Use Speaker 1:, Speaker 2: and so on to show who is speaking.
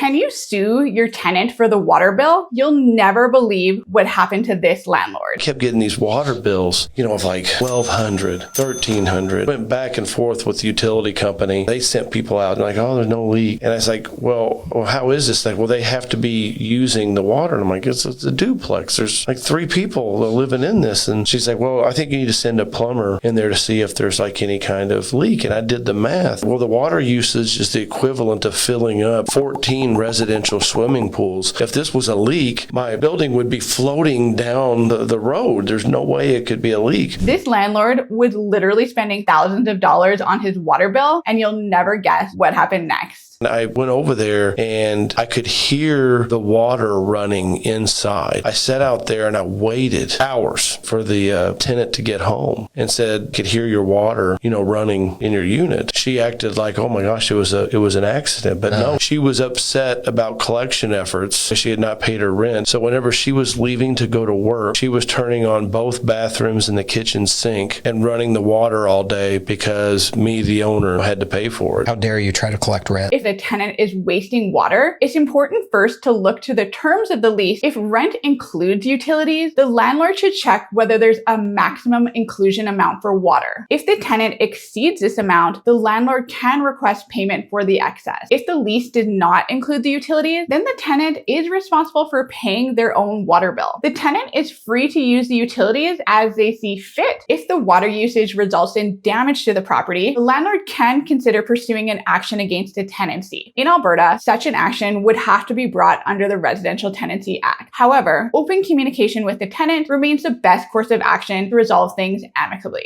Speaker 1: Can you sue your tenant for the water bill? You'll never believe what happened to this landlord.
Speaker 2: I kept getting these water bills, of like $1,200, $1,300. Went back and forth with the utility company. They sent people out and like, oh, there's no leak. And I was like, well, how is this? Like, well, they have to be using the water. And I'm like, it's a duplex. There's like 3 people living in this. And she's like, well, I think you need to send a plumber in there to see if there's like any kind of leak. And I did the math. Well, the water usage is the equivalent of filling up 14 residential swimming pools. If this was a leak, my building would be floating down the road. There's no way it could be a leak.
Speaker 1: This landlord was literally spending thousands of dollars on his water bill, and you'll never guess what happened next.
Speaker 2: I went over there and I could hear the water running inside. I sat out there and I waited hours for the tenant to get home and said, could hear your water, running in your unit. She acted like, oh my gosh, it was an accident. But no, she was upset about collection efforts. She had not paid her rent. So whenever she was leaving to go to work, she was turning on both bathrooms and the kitchen sink and running the water all day because me, the owner, had to pay for it.
Speaker 3: How dare you try to collect rent?
Speaker 1: If the tenant is wasting water, it's important first to look to the terms of the lease. If rent includes utilities, the landlord should check whether there's a maximum inclusion amount for water. If the tenant exceeds this amount, the landlord can request payment for the excess. If the lease did not include the utilities, then the tenant is responsible for paying their own water bill. The tenant is free to use the utilities as they see fit. If the water usage results in damage to the property, the landlord can consider pursuing an action against the tenancy. In Alberta, such an action would have to be brought under the Residential Tenancy Act. However, open communication with the tenant remains the best course of action to resolve things amicably.